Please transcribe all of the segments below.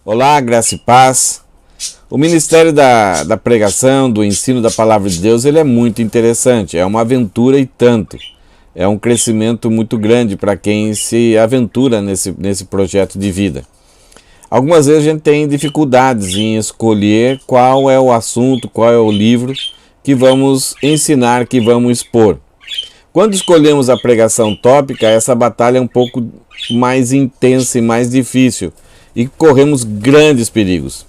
Olá, graça e paz. O ministério da pregação, do ensino da palavra de Deus, ele é muito interessante, é uma aventura e tanto. É um crescimento muito grande para quem se aventura nesse projeto de vida. Algumas vezes a gente tem dificuldades em escolher qual é o assunto, qual é o livro que vamos ensinar, que vamos expor. Quando escolhemos a pregação tópica, essa batalha é um pouco mais intensa e mais difícil e corremos grandes perigos.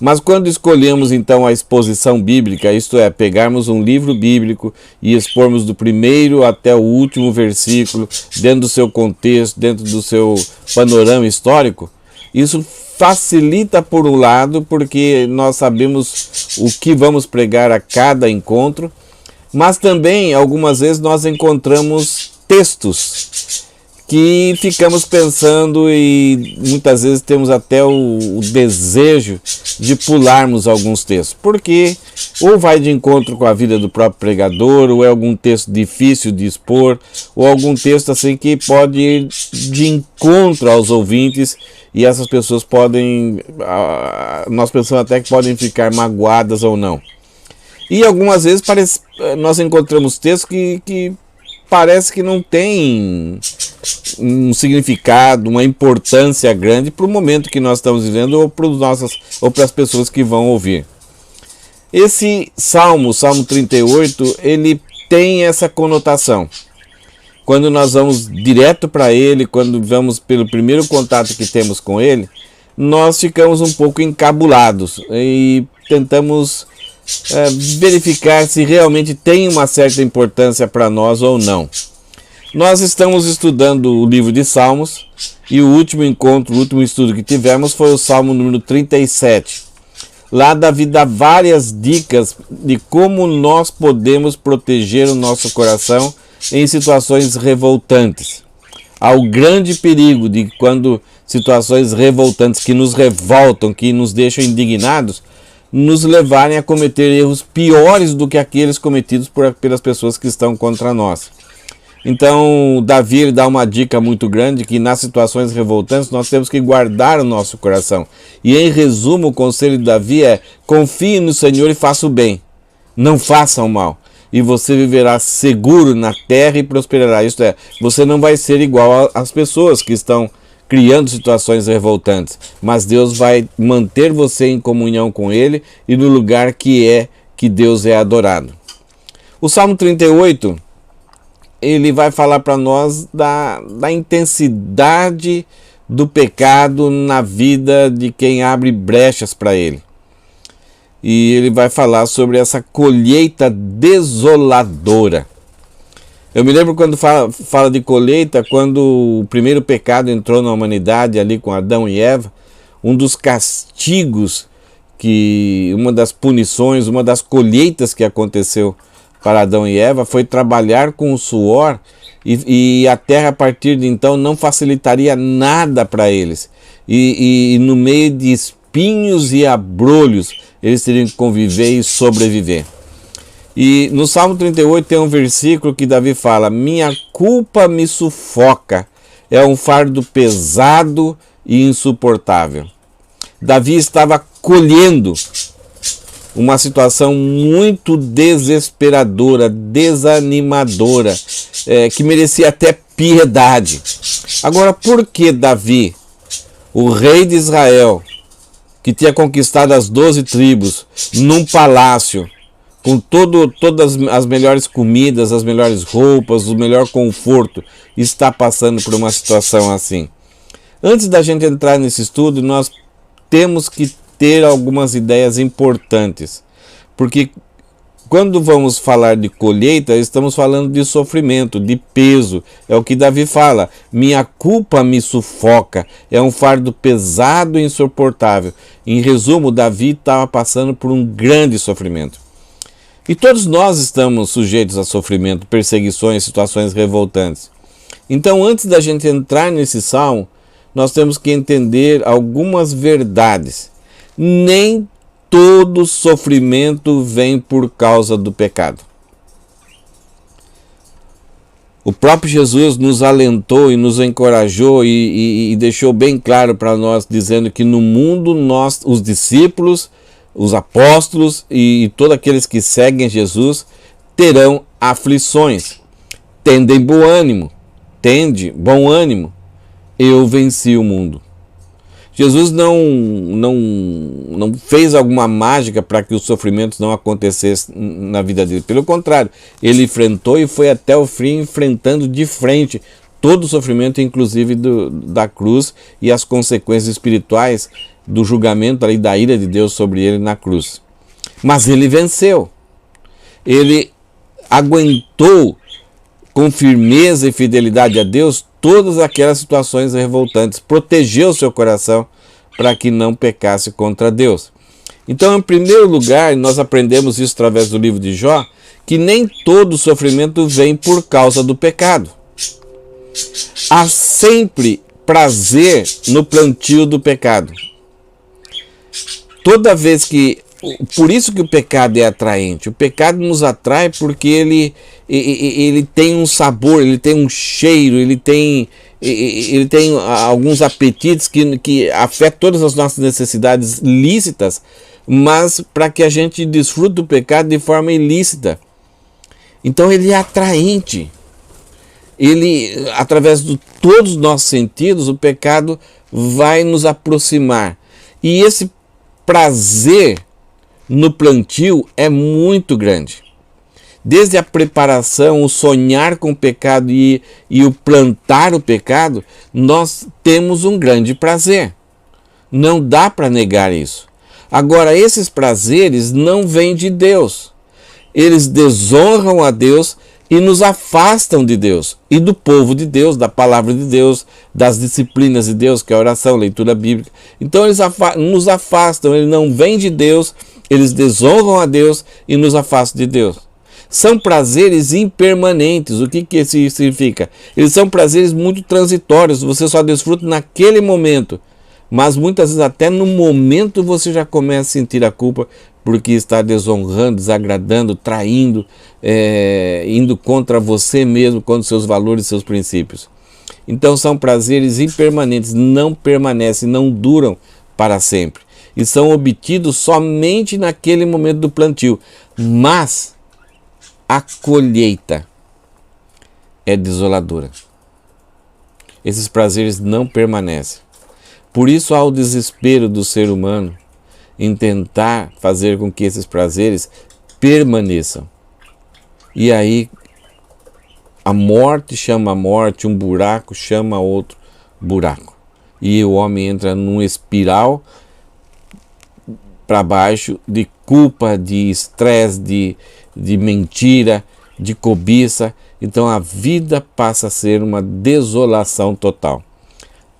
Mas quando escolhemos então a exposição bíblica, isto é, pegarmos um livro bíblico e expormos do primeiro até o último versículo, dentro do seu contexto, dentro do seu panorama histórico, isso facilita por um lado, porque nós sabemos o que vamos pregar a cada encontro, mas também algumas vezes nós encontramos textos que ficamos pensando e muitas vezes temos até o desejo de pularmos alguns textos, porque ou vai de encontro com a vida do próprio pregador, ou é algum texto difícil de expor, ou algum texto assim que pode ir de encontro aos ouvintes e essas pessoas podem, nós pensamos até que podem ficar magoadas ou não. E algumas vezes nós encontramos textos que parece que não tem um significado, uma importância grande para o momento que nós estamos vivendo ou para as pessoas que vão ouvir. Esse Salmo 38, ele tem essa conotação. Quando nós vamos direto para ele, quando vamos pelo primeiro contato que temos com ele, nós ficamos um pouco encabulados e tentamos verificar se realmente tem uma certa importância para nós ou não. Nós estamos estudando o livro de Salmos e o último estudo que tivemos foi o Salmo número 37. Lá Davi dá várias dicas de como nós podemos proteger o nosso coração em situações revoltantes. Há o grande perigo de quando situações revoltantes que nos revoltam, que nos deixam indignados, nos levarem a cometer erros piores do que aqueles cometidos pelas pessoas que estão contra nós. Então, Davi dá uma dica muito grande que nas situações revoltantes nós temos que guardar o nosso coração. E em resumo, o conselho de Davi é: confie no Senhor e faça o bem, não faça o mal. E você viverá seguro na terra e prosperará. Isto é, você não vai ser igual às pessoas que estão criando situações revoltantes, mas Deus vai manter você em comunhão com Ele e no lugar que Deus é adorado. O Salmo 38, ele vai falar para nós da intensidade do pecado na vida de quem abre brechas para ele. E ele vai falar sobre essa colheita desoladora. Eu me lembro quando fala de colheita, quando o primeiro pecado entrou na humanidade ali com Adão e Eva, um dos castigos, uma das punições, uma das colheitas que aconteceu para Adão e Eva foi trabalhar com o suor e a terra a partir de então não facilitaria nada para eles. E no meio de espinhos e abrolhos eles teriam que conviver e sobreviver. E no Salmo 38 tem um versículo que Davi fala: minha culpa me sufoca, é um fardo pesado e insuportável. Davi estava colhendo uma situação muito desesperadora, desanimadora, que merecia até piedade. Agora, por que Davi, o rei de Israel, que tinha conquistado as 12 tribos, num palácio, com todas as melhores comidas, as melhores roupas, o melhor conforto, está passando por uma situação assim? Antes da gente entrar nesse estudo, nós temos que ter algumas ideias importantes, porque quando vamos falar de colheita, estamos falando de sofrimento, de peso. É o que Davi fala: minha culpa me sufoca, é um fardo pesado e insuportável. Em resumo, Davi estava passando por um grande sofrimento. E todos nós estamos sujeitos a sofrimento, perseguições, situações revoltantes. Então, antes da gente entrar nesse salmo, nós temos que entender algumas verdades. Nem todo sofrimento vem por causa do pecado. O próprio Jesus nos alentou e nos encorajou e deixou bem claro para nós, dizendo que no mundo nós, os discípulos, os apóstolos e todos aqueles que seguem Jesus terão aflições. Tendem bom ânimo, bom ânimo, eu venci o mundo. Jesus não fez alguma mágica para que os sofrimentos não acontecessem na vida dele. Pelo contrário, ele enfrentou e foi até o fim, enfrentando de frente todo o sofrimento, inclusive da cruz e as consequências espirituais do julgamento e da ira de Deus sobre ele na cruz. Mas ele venceu. Ele aguentou com firmeza e fidelidade a Deus todas aquelas situações revoltantes, protegeu seu coração para que não pecasse contra Deus. Então, em primeiro lugar, nós aprendemos isso através do livro de Jó, que nem todo sofrimento vem por causa do pecado. Há sempre prazer no plantio do pecado. Toda vez que... Por isso que o pecado é atraente. O pecado nos atrai porque ele tem um sabor, ele tem um cheiro, ele tem alguns apetites que afetam todas as nossas necessidades lícitas, mas para que a gente desfrute do pecado de forma ilícita. Então ele é atraente. Ele, através de todos os nossos sentidos, o pecado vai nos aproximar. E esse prazer no plantio é muito grande. Desde a preparação, o sonhar com o pecado e o plantar o pecado, nós temos um grande prazer. Não dá para negar isso. Agora, esses prazeres não vêm de Deus. Eles desonram a Deus e nos afastam de Deus e do povo de Deus, da palavra de Deus, das disciplinas de Deus, que é a oração, a leitura bíblica. Então eles nos afastam, eles não vêm de Deus, eles desonram a Deus e nos afastam de Deus. São prazeres impermanentes. O que isso significa? Eles são prazeres muito transitórios, você só desfruta naquele momento. Mas muitas vezes até no momento você já começa a sentir a culpa porque está desonrando, desagradando, traindo, indo contra você mesmo, contra os seus valores e seus princípios. Então são prazeres impermanentes, não permanecem, não duram para sempre. E são obtidos somente naquele momento do plantio. Mas a colheita é desoladora. Esses prazeres não permanecem. Por isso há o desespero do ser humano em tentar fazer com que esses prazeres permaneçam. E aí a morte chama a morte, um buraco chama outro buraco. E o homem entra num espiral para baixo de culpa, de estresse, de mentira, de cobiça. Então a vida passa a ser uma desolação total.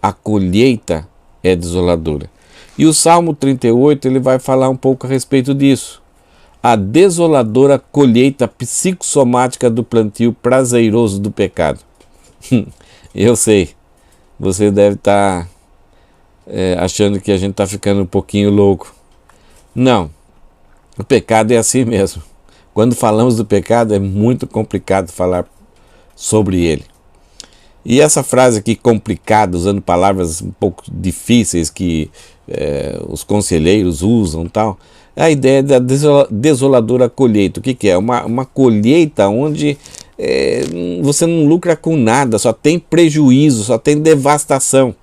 A colheita é desoladora. E o Salmo 38 ele vai falar um pouco a respeito disso. A desoladora colheita psicossomática do plantio prazeroso do pecado. Eu sei, você deve estar achando que a gente está ficando um pouquinho louco. Não, o pecado é assim mesmo. Quando falamos do pecado é muito complicado falar sobre ele. E essa frase aqui, complicada, usando palavras um pouco difíceis que os conselheiros usam, tal, é a ideia da desoladora colheita. O que é? Uma colheita onde você não lucra com nada, só tem prejuízo, só tem devastação.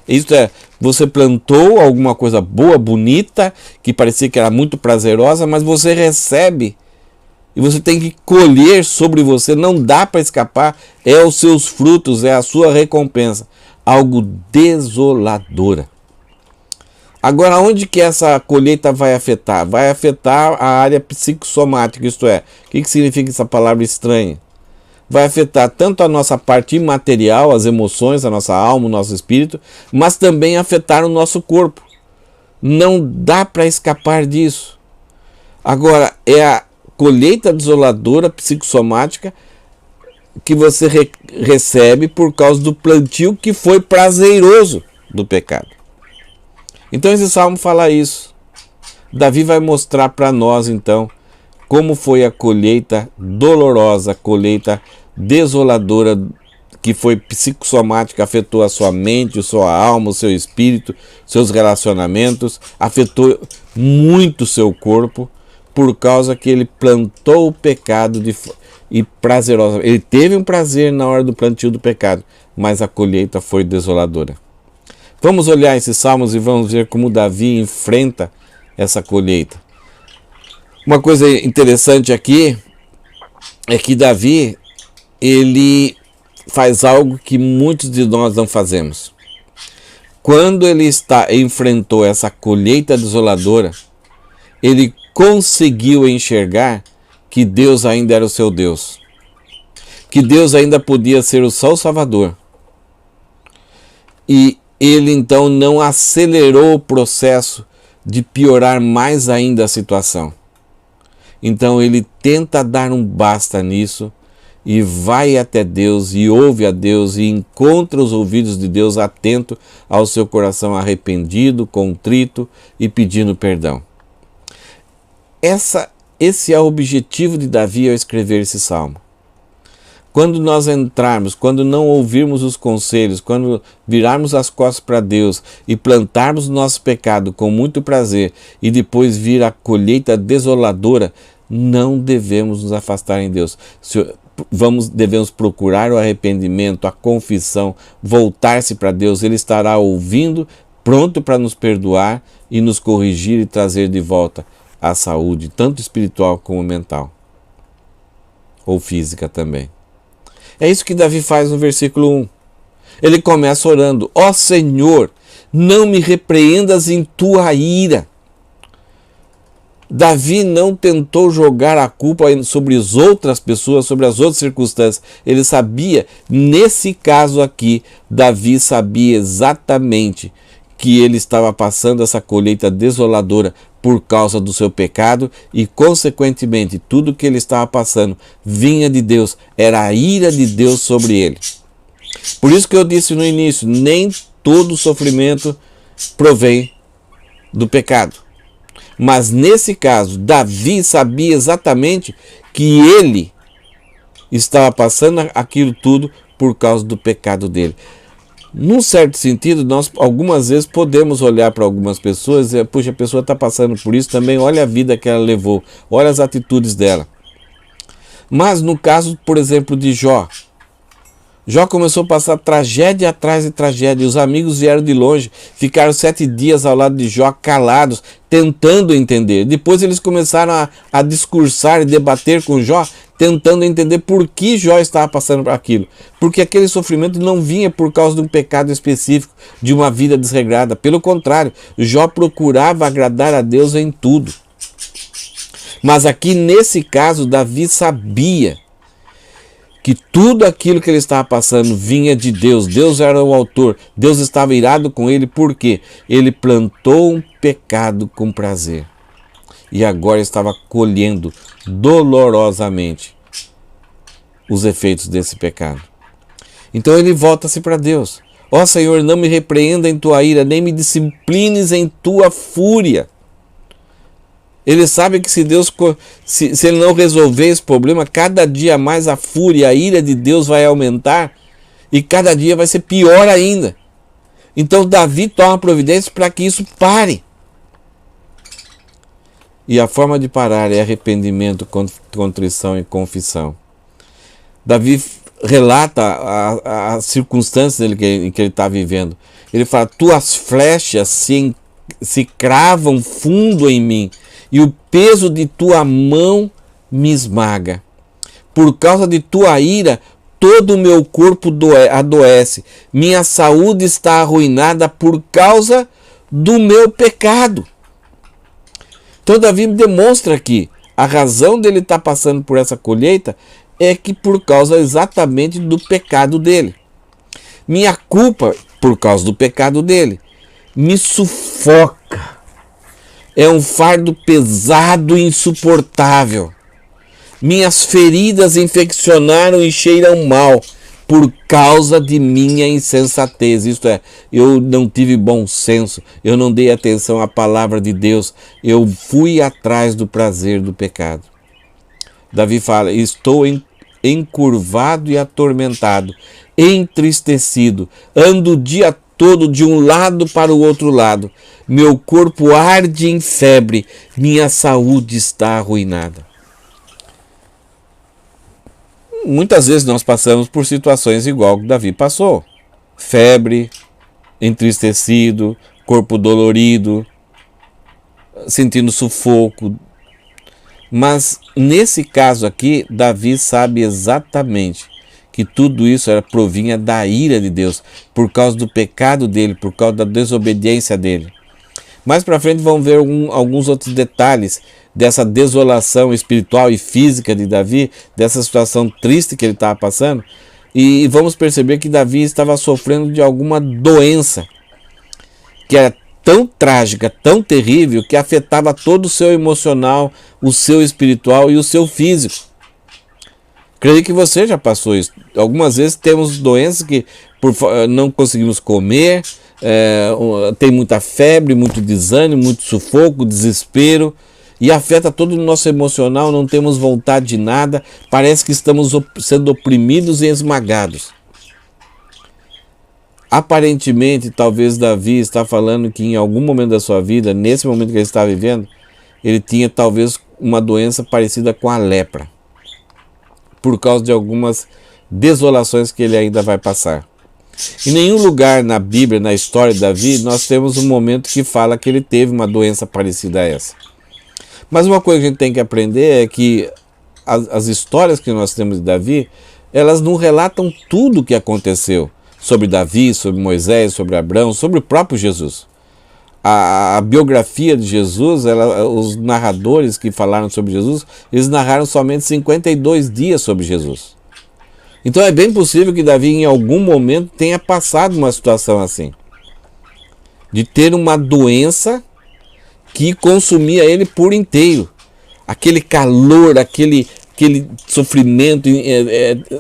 Isso é, você plantou alguma coisa boa, bonita, que parecia que era muito prazerosa, mas você recebe e você tem que colher sobre você, não dá para escapar, é os seus frutos, é a sua recompensa. Algo desoladora. Agora, onde que essa colheita vai afetar? Vai afetar a área psicossomática, isto é, o que significa essa palavra estranha? Vai afetar tanto a nossa parte imaterial, as emoções, a nossa alma, o nosso espírito, mas também afetar o nosso corpo. Não dá para escapar disso. Agora, é a colheita desoladora psicossomática que você recebe por causa do plantio que foi prazeroso do pecado. Então esse salmo fala isso. Davi vai mostrar para nós então como foi a colheita dolorosa, a colheita desoladora que foi psicossomática, afetou a sua mente, a sua alma, o seu espírito, seus relacionamentos, afetou muito o seu corpo, por causa que ele plantou o pecado e prazerosa. Ele teve um prazer na hora do plantio do pecado, mas a colheita foi desoladora. Vamos olhar esses salmos e vamos ver como Davi enfrenta essa colheita. Uma coisa interessante aqui é que Davi, ele faz algo que muitos de nós não fazemos. Quando ele enfrentou essa colheita desoladora, ele conseguiu enxergar que Deus ainda era o seu Deus, que Deus ainda podia ser o seu Salvador. E ele então não acelerou o processo de piorar mais ainda a situação. Então ele tenta dar um basta nisso e vai até Deus e ouve a Deus e encontra os ouvidos de Deus atento ao seu coração arrependido, contrito e pedindo perdão. Esse é o objetivo de Davi ao escrever esse salmo. Quando nós entrarmos, quando não ouvirmos os conselhos, quando virarmos as costas para Deus e plantarmos o nosso pecado com muito prazer e depois vir a colheita desoladora, não devemos nos afastar em Deus. Devemos procurar o arrependimento, a confissão, voltar-se para Deus. Ele estará ouvindo, pronto para nos perdoar e nos corrigir e trazer de volta a saúde, tanto espiritual como mental, ou física também. É isso que Davi faz no versículo 1. Ele começa orando: ó Senhor, não me repreendas em tua ira. Davi não tentou jogar a culpa sobre as outras pessoas, sobre as outras circunstâncias. Ele sabia, nesse caso aqui, Davi sabia exatamente que ele estava passando essa colheita desoladora por causa do seu pecado e, consequentemente, tudo que ele estava passando vinha de Deus, era a ira de Deus sobre ele. Por isso que eu disse no início, nem todo sofrimento provém do pecado. Mas nesse caso, Davi sabia exatamente que ele estava passando aquilo tudo por causa do pecado dele. Num certo sentido, nós algumas vezes podemos olhar para algumas pessoas e dizer: puxa, a pessoa está passando por isso também, olha a vida que ela levou, olha as atitudes dela. Mas no caso, por exemplo, de Jó, Jó começou a passar tragédia atrás de tragédia. Os amigos vieram de longe, ficaram 7 dias ao lado de Jó, calados, tentando entender. Depois eles começaram a discursar e debater com Jó, tentando entender por que Jó estava passando por aquilo. Porque aquele sofrimento não vinha por causa de um pecado específico, de uma vida desregrada. Pelo contrário, Jó procurava agradar a Deus em tudo. Mas aqui, nesse caso, Davi sabia que tudo aquilo que ele estava passando vinha de Deus. Deus era o autor. Deus estava irado com ele porque ele plantou um pecado com prazer. E agora estava colhendo dolorosamente os efeitos desse pecado. Então ele volta-se para Deus. Ó Senhor, não me repreenda em tua ira, nem me disciplines em tua fúria. Ele sabe que se ele não resolver esse problema, cada dia mais a fúria, a ira de Deus vai aumentar e cada dia vai ser pior ainda. Então Davi toma providência para que isso pare. E a forma de parar é arrependimento, contrição e confissão. Davi relata as circunstâncias em que ele está vivendo. Ele fala: tuas flechas se cravam fundo em mim, e o peso de tua mão me esmaga. Por causa de tua ira, todo o meu corpo adoece. Minha saúde está arruinada por causa do meu pecado. Então Davi demonstra aqui, a razão dele estar passando por essa colheita é que por causa exatamente do pecado dele. Minha culpa, por causa do pecado dele, me sufoca. É um fardo pesado e insuportável. Minhas feridas infeccionaram e cheiram mal por causa de minha insensatez. Isto é, eu não tive bom senso, eu não dei atenção à palavra de Deus, eu fui atrás do prazer do pecado. Davi fala: estou encurvado e atormentado, entristecido, ando o dia todo de um lado para o outro lado. Meu corpo arde em febre, minha saúde está arruinada. Muitas vezes nós passamos por situações igual que Davi passou. Febre, entristecido, corpo dolorido, sentindo sufoco. Mas nesse caso aqui, Davi sabe exatamente que tudo isso provinha da ira de Deus, por causa do pecado dele, por causa da desobediência dele. Mais para frente vamos ver alguns outros detalhes dessa desolação espiritual e física de Davi, dessa situação triste que ele estava passando, e vamos perceber que Davi estava sofrendo de alguma doença que era tão trágica, tão terrível, que afetava todo o seu emocional, o seu espiritual e o seu físico. Creio que você já passou isso. Algumas vezes temos doenças que não conseguimos comer, tem muita febre, muito desânimo, muito sufoco, desespero, e afeta todo o nosso emocional, não temos vontade de nada, parece que estamos sendo oprimidos e esmagados. Aparentemente, talvez Davi está falando que em algum momento da sua vida, nesse momento que ele está vivendo, ele tinha talvez uma doença parecida com a lepra, por causa de algumas desolações que ele ainda vai passar. Em nenhum lugar na Bíblia, na história de Davi, nós temos um momento que fala que ele teve uma doença parecida a essa. Mas uma coisa que a gente tem que aprender é que as histórias que nós temos de Davi, elas não relatam tudo o que aconteceu sobre Davi, sobre Moisés, sobre Abraão, sobre o próprio Jesus. A biografia de Jesus, os narradores que falaram sobre Jesus, eles narraram somente 52 dias sobre Jesus. Então é bem possível que Davi em algum momento tenha passado uma situação assim, de ter uma doença que consumia ele por inteiro. Aquele calor, aquele sofrimento,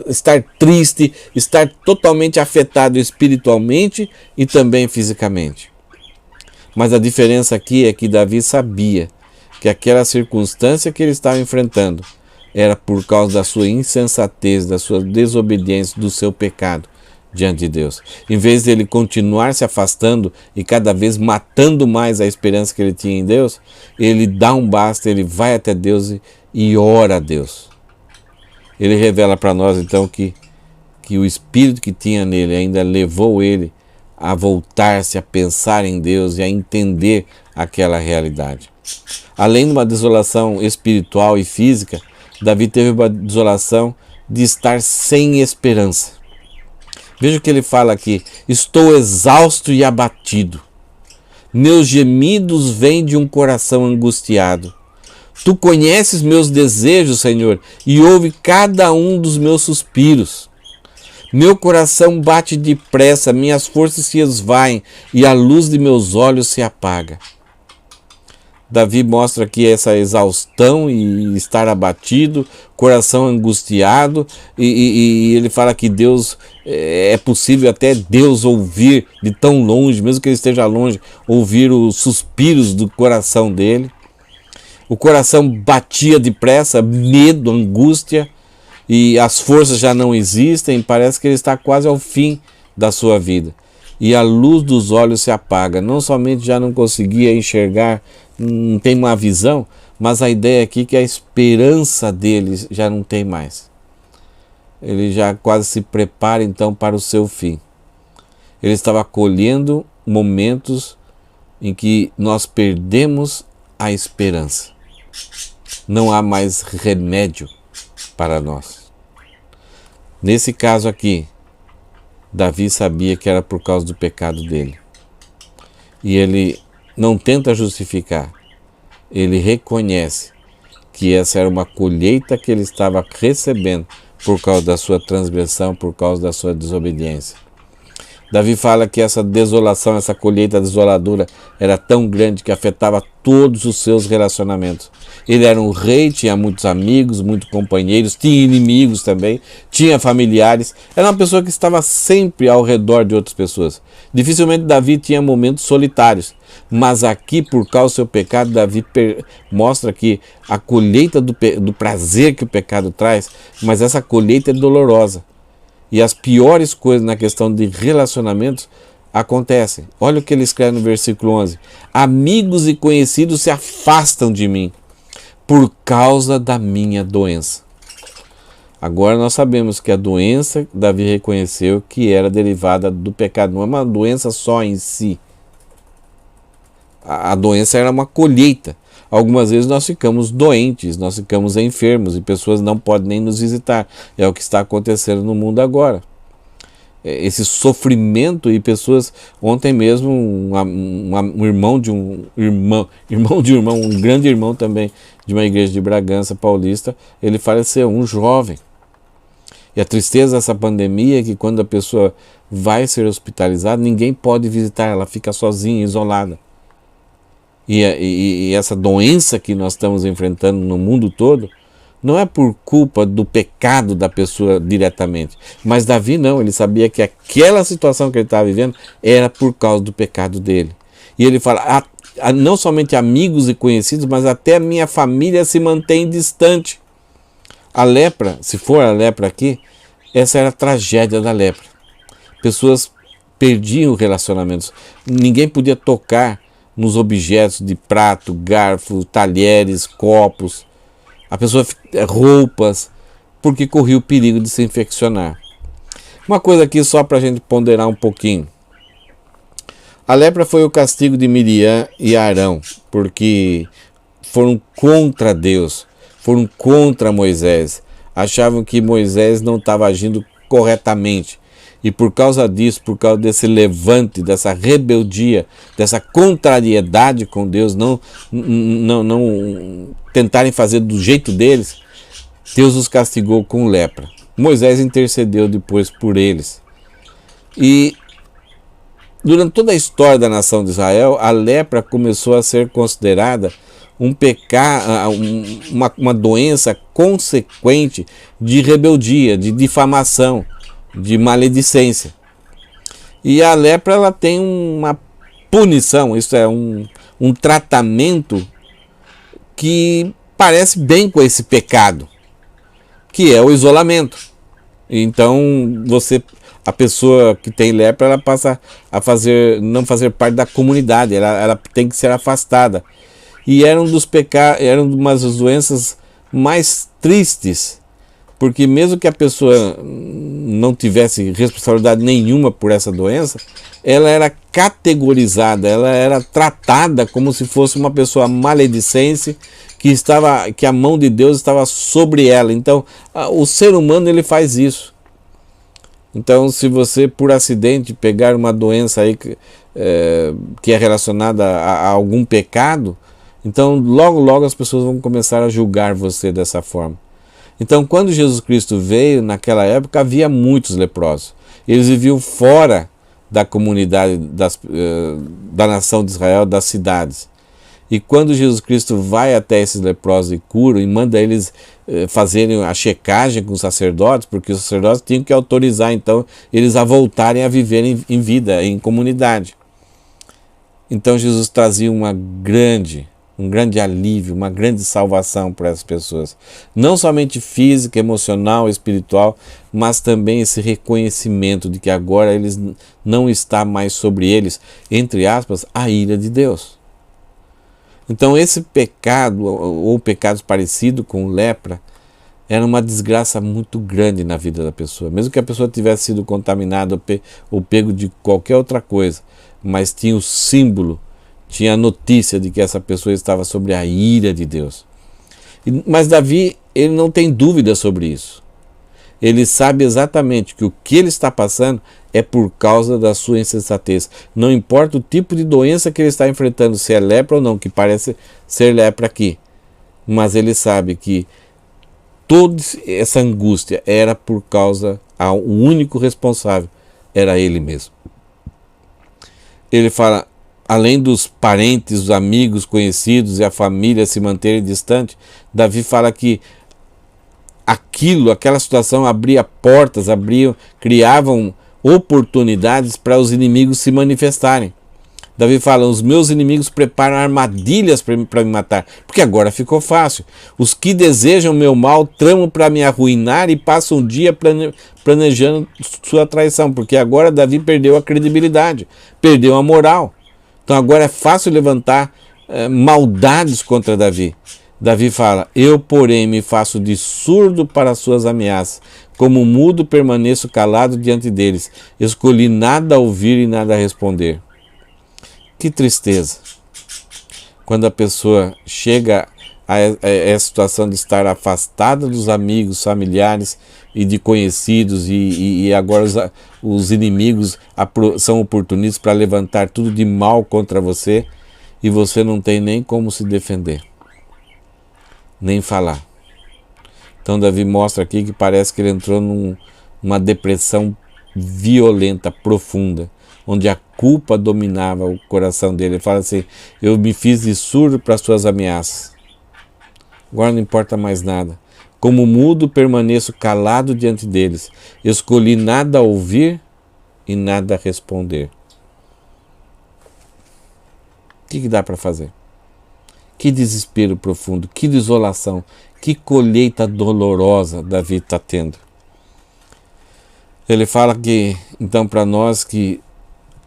estar triste, estar totalmente afetado espiritualmente e também fisicamente. Mas a diferença aqui é que Davi sabia que aquela circunstância que ele estava enfrentando era por causa da sua insensatez, da sua desobediência, do seu pecado diante de Deus. Em vez de ele continuar se afastando e cada vez matando mais a esperança que ele tinha em Deus, ele dá um basta, ele vai até Deus e ora a Deus. Ele revela para nós então que o espírito que tinha nele ainda levou ele a voltar-se a pensar em Deus e a entender aquela realidade. Além de uma desolação espiritual e física, Davi teve uma desolação de estar sem esperança. Veja o que ele fala aqui: estou exausto e abatido. Meus gemidos vêm de um coração angustiado. Tu conheces meus desejos, Senhor, e ouve cada um dos meus suspiros. Meu coração bate depressa, minhas forças se esvaem e a luz de meus olhos se apaga. Davi mostra aqui essa exaustão e estar abatido, coração angustiado, e ele fala que Deus, é possível até Deus ouvir de tão longe, mesmo que ele esteja longe, ouvir os suspiros do coração dele. O coração batia depressa, medo, angústia, e as forças já não existem, parece que ele está quase ao fim da sua vida. E a luz dos olhos se apaga, não somente já não conseguia enxergar, não tem uma visão, mas a ideia aqui é que a esperança dele já não tem mais. Ele já quase se prepara então para o seu fim. Ele estava colhendo momentos em que nós perdemos a esperança. Não há mais remédio para nós. Nesse caso aqui, Davi sabia que era por causa do pecado dele. E ele não tenta justificar. Ele reconhece que essa era uma colheita que ele estava recebendo por causa da sua transgressão, por causa da sua desobediência. Davi fala que essa desolação, essa colheita desoladora era tão grande que afetava todos os seus relacionamentos. Ele era um rei, tinha muitos amigos, muitos companheiros, tinha inimigos também, tinha familiares. Era uma pessoa que estava sempre ao redor de outras pessoas. Dificilmente Davi tinha momentos solitários. Mas aqui, por causa do seu pecado, Davi mostra que a colheita do prazer que o pecado traz, mas essa colheita é dolorosa. E as piores coisas na questão de relacionamentos acontecem. Olha o que ele escreve no versículo 11. Amigos e conhecidos se afastam de mim por causa da minha doença. Agora nós sabemos que a doença, Davi reconheceu que era derivada do pecado. Não é uma doença só em si. A doença era uma colheita. Algumas vezes nós ficamos doentes, nós ficamos enfermos e pessoas não podem nem nos visitar. É o que está acontecendo no mundo agora. Esse sofrimento e pessoas... Ontem mesmo um irmão de um irmão, um grande irmão também de uma igreja de Bragança Paulista, ele faleceu, um jovem. E a tristeza dessa pandemia é que quando a pessoa vai ser hospitalizada, ninguém pode visitar, ela fica sozinha, isolada. E essa doença que nós estamos enfrentando no mundo todo, não é por culpa do pecado da pessoa diretamente. Mas Davi não, ele sabia que aquela situação que ele estava vivendo era por causa do pecado dele. E ele fala, não somente amigos e conhecidos, mas até a minha família se mantém distante. A lepra, se for a lepra aqui, essa era a tragédia da lepra. Pessoas perdiam relacionamentos, ninguém podia tocar nos objetos de prato, garfo, talheres, copos, a pessoa roupas, porque corria o perigo de se infeccionar. Uma coisa aqui só para a gente ponderar um pouquinho. A lepra foi o castigo de Miriam e Arão, porque foram contra Deus, foram contra Moisés, achavam que Moisés não estava agindo corretamente. E por causa disso, por causa desse levante, dessa rebeldia, dessa contrariedade com Deus, não tentarem fazer do jeito deles, Deus os castigou com lepra. Moisés intercedeu depois por eles. E durante toda a história da nação de Israel, a lepra começou a ser considerada um pecado, uma doença consequente de rebeldia, de difamação, de maledicência. E a lepra, ela tem uma punição, isso é um tratamento que parece bem com esse pecado, que é o isolamento. Então, a pessoa que tem lepra, ela passa a não fazer parte da comunidade, ela tem que ser afastada. E era era uma das doenças mais tristes, porque mesmo que a pessoa não tivesse responsabilidade nenhuma por essa doença, ela era categorizada, ela era tratada como se fosse uma pessoa maledicente, que a mão de Deus estava sobre ela. Então, o ser humano, ele faz isso. Então, se você, por acidente, pegar uma doença aí que é relacionada a algum pecado, então logo as pessoas vão começar a julgar você dessa forma. Então, quando Jesus Cristo veio, naquela época, havia muitos leprosos. Eles viviam fora da comunidade da nação de Israel, das cidades. E quando Jesus Cristo vai até esses leprosos e cura, e manda eles fazerem a checagem com os sacerdotes, porque os sacerdotes tinham que autorizar, então, eles a voltarem a viver em vida, em comunidade. Então, Jesus trazia um grande alívio, uma grande salvação para essas pessoas. Não somente física, emocional, espiritual, mas também esse reconhecimento de que agora eles não está mais sobre eles, entre aspas, a ira de Deus. Então esse pecado, ou pecados parecidos com lepra, era uma desgraça muito grande na vida da pessoa. Mesmo que a pessoa tivesse sido contaminada ou pego de qualquer outra coisa, mas tinha o símbolo, tinha a notícia de que essa pessoa estava sobre a ira de Deus. Mas Davi, ele não tem dúvida sobre isso. Ele sabe exatamente que o que ele está passando é por causa da sua insensatez. Não importa o tipo de doença que ele está enfrentando, se é lepra ou não, que parece ser lepra aqui. Mas ele sabe que toda essa angústia era por causa, o único responsável era ele mesmo. ele fala, além dos parentes, os amigos, conhecidos e a família se manterem distantes, Davi fala que aquela situação abria portas, criavam oportunidades para os inimigos se manifestarem. Davi fala, os meus inimigos preparam armadilhas para me matar, porque agora ficou fácil. Os que desejam meu mal tramam para me arruinar e passam um dia planejando sua traição, porque agora Davi perdeu a credibilidade, perdeu a moral. Então agora é fácil levantar maldades contra Davi. Davi fala, eu porém me faço de surdo para suas ameaças, como mudo permaneço calado diante deles, escolhi nada ouvir e nada responder. Que tristeza, quando a pessoa chega a essa situação de estar afastada dos amigos, familiares e de conhecidos e agora os inimigos são oportunistas para levantar tudo de mal contra você e você não tem nem como se defender, nem falar. Então Davi mostra aqui que parece que ele entrou numa depressão violenta, profunda, onde a culpa dominava o coração dele. Ele fala assim, eu me fiz de surdo para as suas ameaças. Agora não importa mais nada. Como mudo permaneço calado diante deles. Escolhi nada ouvir e nada responder. O que dá para fazer? Que desespero profundo, que desolação, que colheita dolorosa Davi está tendo. Ele fala que, então, para nós que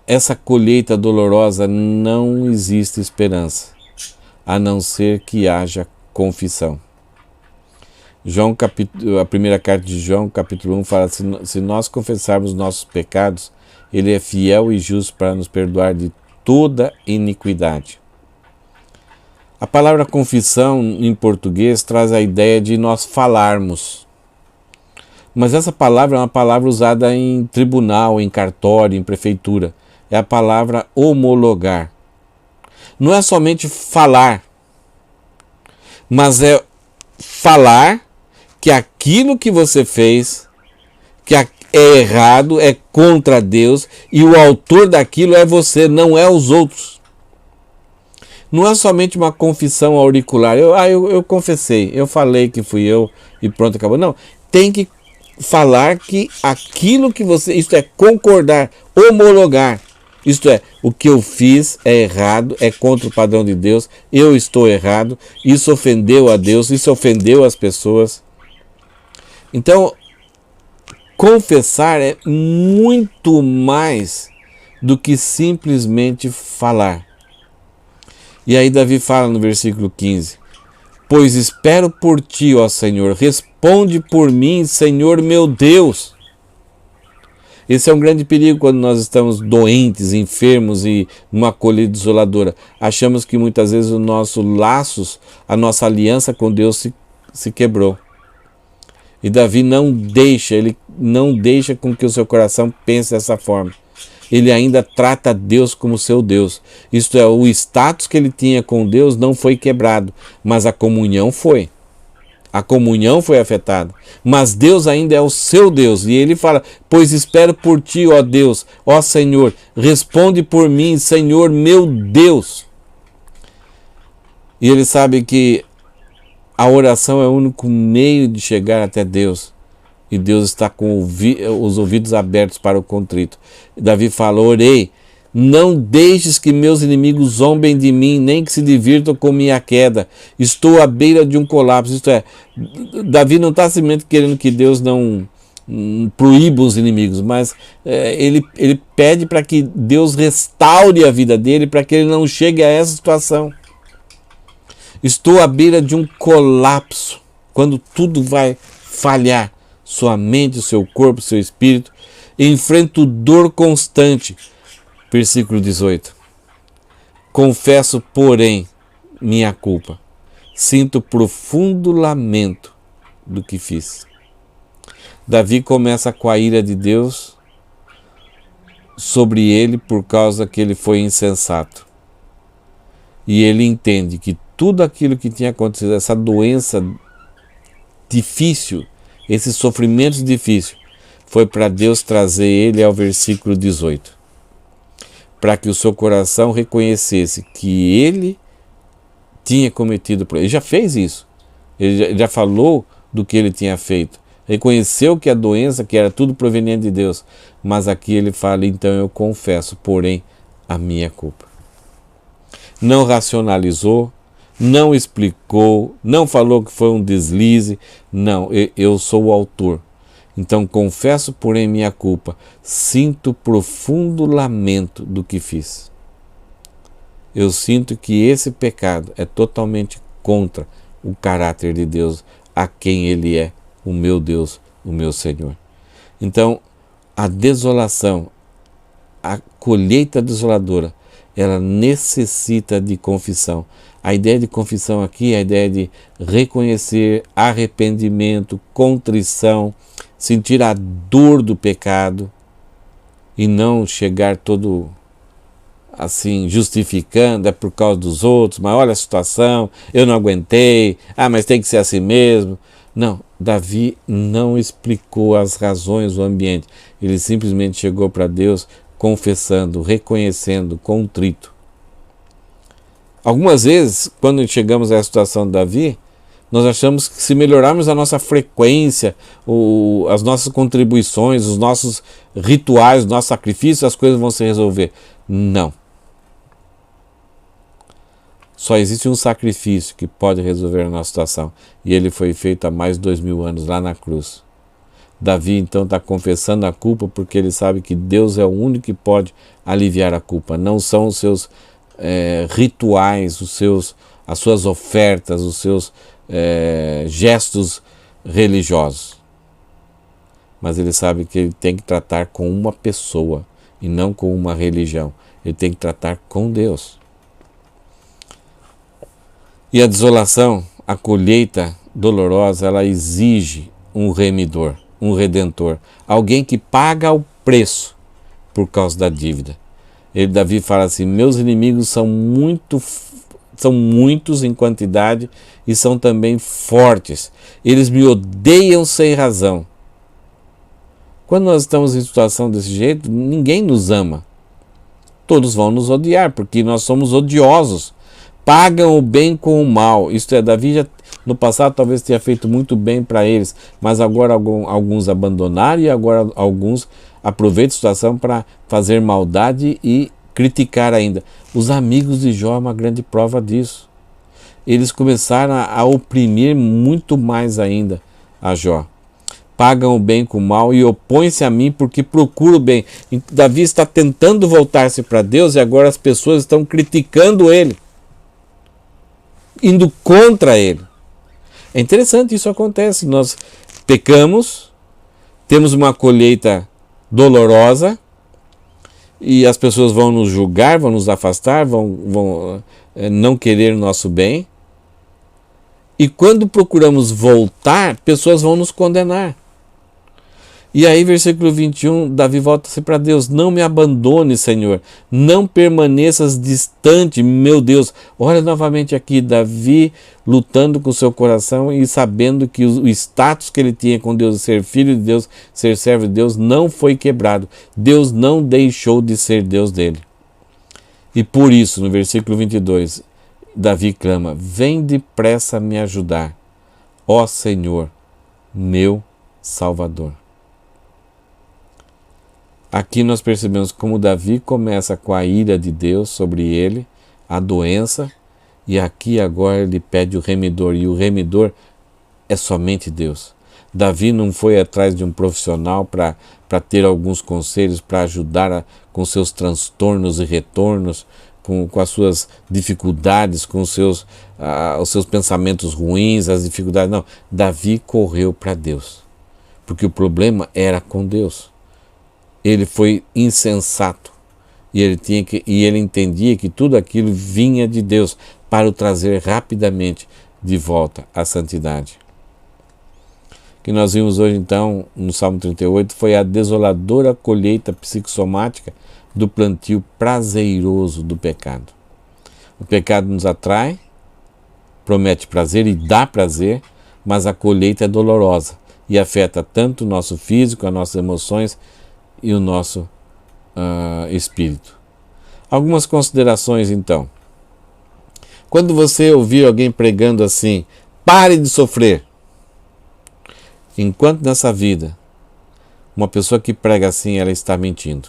essa colheita dolorosa não existe esperança, a não ser que haja confissão. A primeira carta de João, capítulo 1, fala assim, se nós confessarmos nossos pecados, Ele é fiel e justo para nos perdoar de toda iniquidade. A palavra confissão em português traz a ideia de nós falarmos. Mas essa palavra é uma palavra usada em tribunal, em cartório, em prefeitura. É a palavra homologar. Não é somente falar, mas é falar que aquilo que você fez, que é errado, é contra Deus, e o autor daquilo é você, não é os outros. Não é somente uma confissão auricular. Eu confessei, eu falei que fui eu e pronto, acabou. Não, tem que falar que aquilo que você... Isto é concordar, homologar. Isto é, o que eu fiz é errado, é contra o padrão de Deus, eu estou errado, isso ofendeu a Deus, isso ofendeu as pessoas. Então, confessar é muito mais do que simplesmente falar. E aí Davi fala no versículo 15, pois espero por ti, ó Senhor, responde por mim, Senhor meu Deus. Esse é um grande perigo quando nós estamos doentes, enfermos e numa colheita desoladora. Achamos que muitas vezes os nossos laços, a nossa aliança com Deus se quebrou. E Davi ele não deixa com que o seu coração pense dessa forma. Ele ainda trata Deus como seu Deus. Isto é, o status que ele tinha com Deus não foi quebrado, mas a comunhão foi. A comunhão foi afetada, mas Deus ainda é o seu Deus, e ele fala, pois espero por ti, ó Deus, ó Senhor, responde por mim, Senhor meu Deus. E ele sabe que a oração é o único meio de chegar até Deus, e Deus está com os ouvidos abertos para o contrito. Davi fala, orei, não deixes que meus inimigos zombem de mim, nem que se divirtam com minha queda. Estou à beira de um colapso. Isto é, Davi não está simplesmente querendo que Deus não proíba os inimigos, mas ele pede para que Deus restaure a vida dele, para que ele não chegue a essa situação. Estou à beira de um colapso, quando tudo vai falhar, sua mente, o seu corpo, o seu espírito. Enfrento dor constante. Versículo 18. Confesso, porém, minha culpa. Sinto profundo lamento do que fiz. Davi começa com a ira de Deus sobre ele por causa que ele foi insensato. E ele entende que tudo aquilo que tinha acontecido, essa doença difícil, esses sofrimentos difíceis, foi para Deus trazer ele ao versículo 18. para que o seu coração reconhecesse que ele tinha cometido. Ele já fez isso, ele já falou do que ele tinha feito, reconheceu que a doença, que era tudo proveniente de Deus, mas aqui ele fala, então eu confesso, porém, a minha culpa. Não racionalizou, não explicou, não falou que foi um deslize, não, eu sou o autor. Então confesso, porém, minha culpa, sinto profundo lamento do que fiz. Eu sinto que esse pecado é totalmente contra o caráter de Deus, a quem Ele é, o meu Deus, o meu Senhor. Então, a desolação, a colheita desoladora, ela necessita de confissão. A ideia de confissão aqui é a ideia de reconhecer arrependimento, contrição, sentir a dor do pecado e não chegar todo assim justificando, é por causa dos outros, mas olha a situação, eu não aguentei, mas tem que ser assim mesmo. Não, Davi não explicou as razões do ambiente, ele simplesmente chegou para Deus confessando, reconhecendo, contrito. Algumas vezes, quando chegamos à situação de Davi, nós achamos que se melhorarmos a nossa frequência, as nossas contribuições, os nossos rituais, os nossos sacrifícios, as coisas vão se resolver. Não. Só existe um sacrifício que pode resolver a nossa situação, e ele foi feito há mais de 2000 anos, lá na cruz. Davi então está confessando a culpa porque ele sabe que Deus é o único que pode aliviar a culpa. Não são os seus rituais, as suas ofertas, os seus gestos religiosos. Mas ele sabe que ele tem que tratar com uma pessoa e não com uma religião. Ele tem que tratar com Deus. E a desolação, a colheita dolorosa, ela exige um remidor, um redentor, alguém que paga o preço por causa da dívida. Davi fala assim, meus inimigos são muitos em quantidade e são também fortes. Eles me odeiam sem razão. Quando nós estamos em situação desse jeito, ninguém nos ama. Todos vão nos odiar, porque nós somos odiosos. Pagam o bem com o mal. Isto é, Davi já no passado talvez tenha feito muito bem para eles, mas agora alguns abandonaram e agora alguns aproveitam a situação para fazer maldade e criticar ainda. Os amigos de Jó é uma grande prova disso. Eles começaram a oprimir muito mais ainda a Jó. Pagam o bem com o mal e opõem-se a mim porque procuro o bem. Davi está tentando voltar-se para Deus e agora as pessoas estão criticando ele, indo contra ele. É interessante, isso acontece. Nós pecamos, temos uma colheita dolorosa e as pessoas vão nos julgar, vão nos afastar, vão não querer o nosso bem. E quando procuramos voltar, pessoas vão nos condenar. E aí, versículo 21, Davi volta-se para Deus. Não me abandone, Senhor. Não permaneças distante, meu Deus. Olha novamente aqui, Davi lutando com o seu coração e sabendo que o status que ele tinha com Deus, ser filho de Deus, ser servo de Deus, não foi quebrado. Deus não deixou de ser Deus dele. E por isso, no versículo 22, Davi clama, vem depressa me ajudar, ó Senhor, meu Salvador. Aqui nós percebemos como Davi começa com a ira de Deus sobre ele, a doença, e aqui agora ele pede o remidor, e o remidor é somente Deus. Davi não foi atrás de um profissional para ter alguns conselhos, para ajudar com seus transtornos e retornos, com as suas dificuldades, com os seus pensamentos ruins, as dificuldades. Não, Davi correu para Deus, porque o problema era com Deus. Ele foi insensato e ele entendia que tudo aquilo vinha de Deus para o trazer rapidamente de volta à santidade. O que nós vimos hoje então no Salmo 38 foi a desoladora colheita psicossomática do plantio prazeroso do pecado. O pecado nos atrai, promete prazer e dá prazer, mas a colheita é dolorosa e afeta tanto o nosso físico, as nossas emoções e o nosso espírito. Algumas considerações então. Quando você ouvir alguém pregando assim, pare de sofrer. Enquanto nessa vida, uma pessoa que prega assim, ela está mentindo.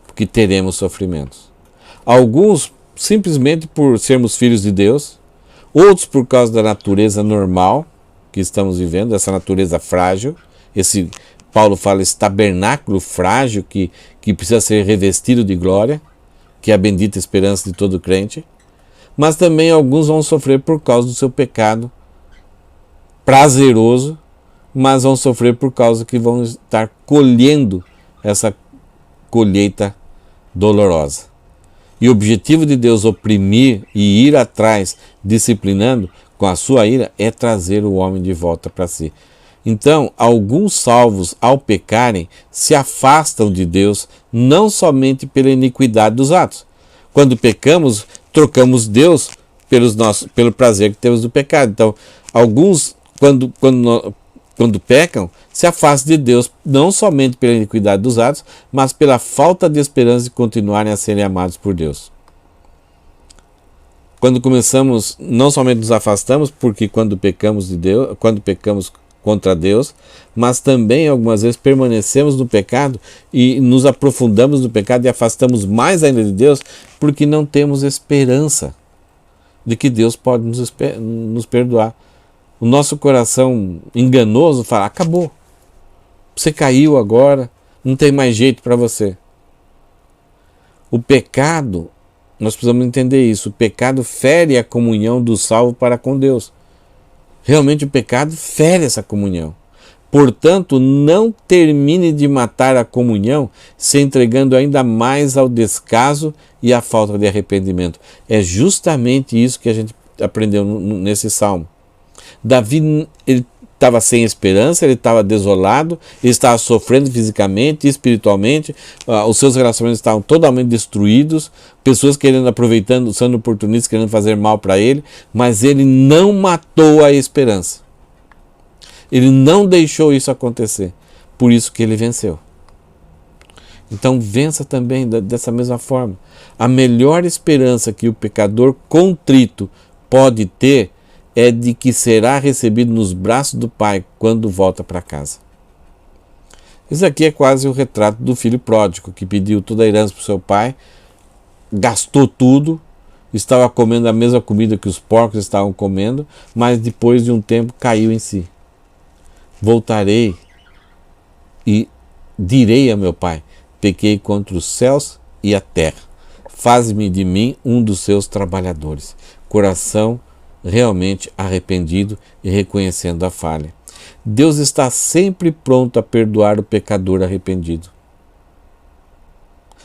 Porque teremos sofrimentos. Alguns simplesmente por sermos filhos de Deus, outros por causa da natureza normal que estamos vivendo, essa natureza frágil, esse, Paulo fala, esse tabernáculo frágil que precisa ser revestido de glória, que é a bendita esperança de todo crente. Mas também alguns vão sofrer por causa do seu pecado prazeroso, mas vão sofrer por causa que vão estar colhendo essa colheita dolorosa. E o objetivo de Deus oprimir e ir atrás, disciplinando com a sua ira, é trazer o homem de volta para si. Então, alguns salvos, ao pecarem, se afastam de Deus, não somente pela iniquidade dos atos. Quando pecamos, trocamos Deus pelo prazer que temos do pecado. Então, alguns, quando pecam, se afastam de Deus, não somente pela iniquidade dos atos, mas pela falta de esperança de continuarem a serem amados por Deus. Quando começamos, não somente nos afastamos, porque quando pecamos contra Deus, mas também algumas vezes permanecemos no pecado e nos aprofundamos no pecado e afastamos mais ainda de Deus, porque não temos esperança de que Deus pode nos perdoar. O nosso coração enganoso fala, acabou, você caiu agora, não tem mais jeito para você. O pecado, nós precisamos entender isso, o pecado fere a comunhão do salvo para com Deus. Realmente o pecado fere essa comunhão. Portanto, não termine de matar a comunhão se entregando ainda mais ao descaso e à falta de arrependimento. É justamente isso que a gente aprendeu nesse salmo. Davi, ele estava sem esperança, ele estava desolado, ele estava sofrendo fisicamente, espiritualmente, os seus relacionamentos estavam totalmente destruídos, pessoas aproveitando, sendo oportunistas, querendo fazer mal para ele, mas ele não matou a esperança. Ele não deixou isso acontecer, por isso que ele venceu. Então vença também dessa mesma forma. A melhor esperança que o pecador contrito pode ter é de que será recebido nos braços do Pai quando volta para casa. Isso aqui é quase o retrato do filho pródigo, que pediu toda a herança para o seu pai, gastou tudo, estava comendo a mesma comida que os porcos estavam comendo, mas depois de um tempo caiu em si. Voltarei e direi a meu pai, pequei contra os céus e a terra, faz-me de mim um dos seus trabalhadores. Coração realmente arrependido e reconhecendo a falha. Deus está sempre pronto a perdoar o pecador arrependido,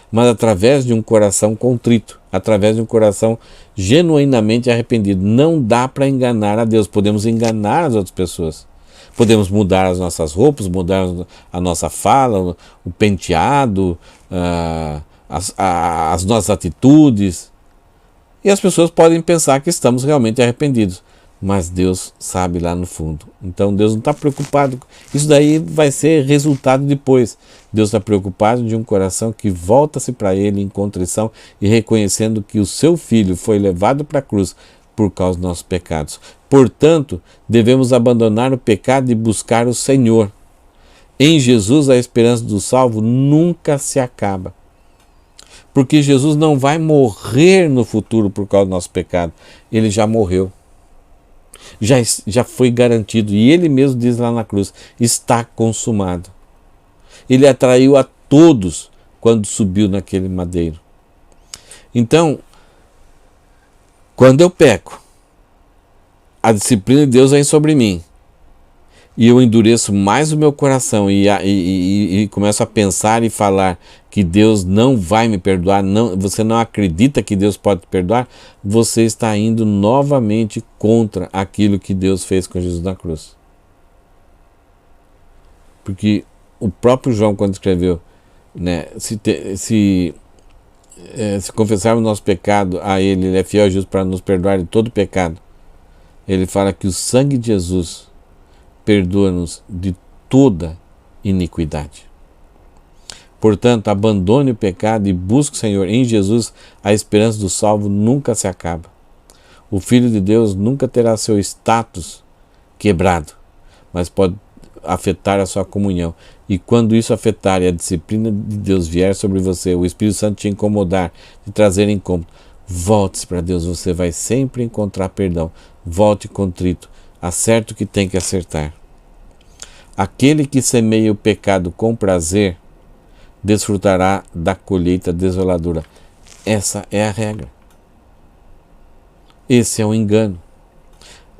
mas através de um coração contrito, através de um coração genuinamente arrependido. Não dá para enganar a Deus. Podemos enganar as outras pessoas, podemos mudar as nossas roupas, mudar a nossa fala, o penteado, as nossas atitudes, e as pessoas podem pensar que estamos realmente arrependidos, mas Deus sabe lá no fundo. Então Deus não está preocupado, isso daí vai ser resultado depois. Deus está preocupado de um coração que volta-se para Ele em contrição e reconhecendo que o seu Filho foi levado para a cruz por causa dos nossos pecados. Portanto, devemos abandonar o pecado e buscar o Senhor. Em Jesus a esperança do salvo nunca se acaba. Porque Jesus não vai morrer no futuro por causa do nosso pecado. Ele já morreu. Já foi garantido. E ele mesmo diz lá na cruz, está consumado. Ele atraiu a todos quando subiu naquele madeiro. Então, quando eu peco, a disciplina de Deus vem sobre mim. E eu endureço mais o meu coração e começo a pensar e falar que Deus não vai me perdoar, você não acredita que Deus pode te perdoar, você está indo novamente contra aquilo que Deus fez com Jesus na cruz. Porque o próprio João, quando escreveu, né, se confessarmos nosso pecado a Ele é fiel e justo para nos perdoar de todo pecado, ele fala que o sangue de Jesus perdoa-nos de toda iniquidade. Portanto, abandone o pecado e busque o Senhor. Em Jesus, a esperança do salvo nunca se acaba. O Filho de Deus nunca terá seu status quebrado, mas pode afetar a sua comunhão. E quando isso afetar e a disciplina de Deus vier sobre você, o Espírito Santo te incomodar, te trazer incômodo, volte-se para Deus, você vai sempre encontrar perdão. Volte contrito, acerte o que tem que acertar. Aquele que semeia o pecado com prazer, desfrutará da colheita desoladora. Essa é a regra. Esse é o engano.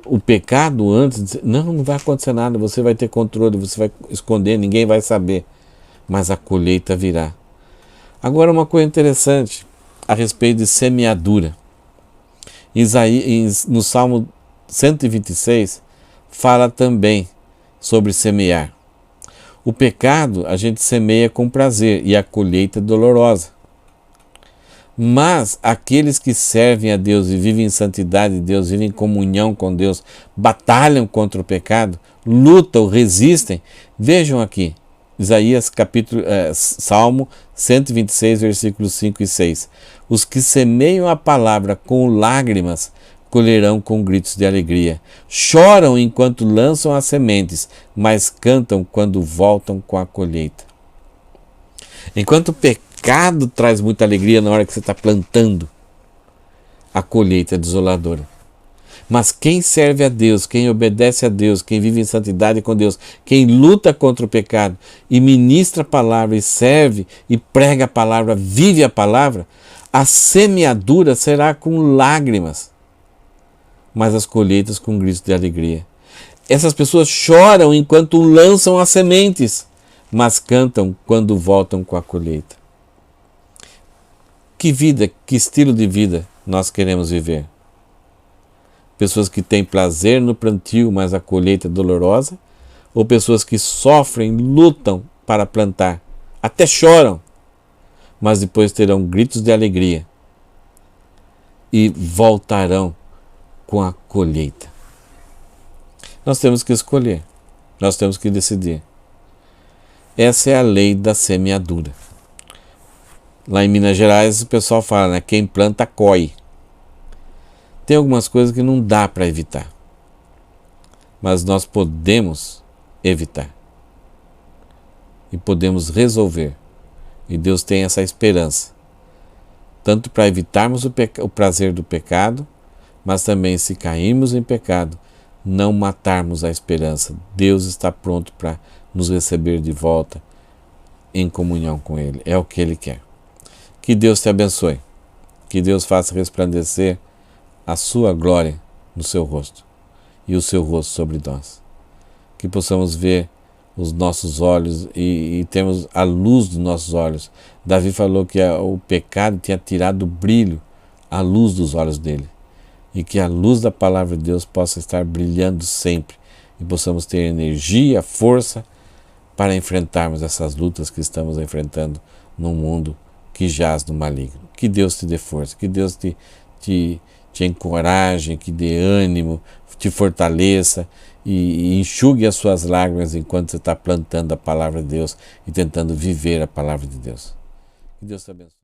O pecado antes, não vai acontecer nada, você vai ter controle, você vai esconder, ninguém vai saber, mas a colheita virá. Agora uma coisa interessante a respeito de semeadura. No Salmo 126 fala também sobre semear. O pecado a gente semeia com prazer e a colheita é dolorosa. Mas aqueles que servem a Deus e vivem em santidade de Deus, vivem em comunhão com Deus, batalham contra o pecado, lutam, resistem. Vejam aqui, Salmo 126, versículos 5 e 6. Os que semeiam a palavra com lágrimas, colherão com gritos de alegria. Choram enquanto lançam as sementes, mas cantam quando voltam com a colheita. Enquanto o pecado traz muita alegria na hora que você está plantando, a colheita é desoladora. Mas quem serve a Deus, quem obedece a Deus, quem vive em santidade com Deus, quem luta contra o pecado e ministra a palavra e serve e prega a palavra, vive a palavra, a semeadura será com lágrimas, mas as colheitas com gritos de alegria. Essas pessoas choram enquanto lançam as sementes, mas cantam quando voltam com a colheita. Que vida, que estilo de vida nós queremos viver? Pessoas que têm prazer no plantio, mas a colheita é dolorosa? Ou pessoas que sofrem, lutam para plantar, até choram, mas depois terão gritos de alegria e voltarão com a colheita? Nós temos que escolher, nós temos que decidir. Essa é a lei da semeadura. Lá em Minas Gerais o pessoal fala, né? Quem planta, colhe. Tem algumas coisas que não dá para evitar, mas nós podemos evitar e podemos resolver. E Deus tem essa esperança, tanto para evitarmos o prazer do pecado, mas também, se cairmos em pecado, não matarmos a esperança. Deus está pronto para nos receber de volta em comunhão com Ele. É o que Ele quer. Que Deus te abençoe. Que Deus faça resplandecer a sua glória no seu rosto e o seu rosto sobre nós. Que possamos ver os nossos olhos e temos a luz dos nossos olhos. Davi falou que o pecado tinha tirado o brilho, a luz dos olhos dele. E que a luz da palavra de Deus possa estar brilhando sempre e possamos ter energia, força para enfrentarmos essas lutas que estamos enfrentando num mundo que jaz no maligno. Que Deus te dê força, que Deus te encoraje, que dê ânimo, te fortaleça e enxugue as suas lágrimas enquanto você está plantando a palavra de Deus e tentando viver a palavra de Deus. Que Deus te abençoe.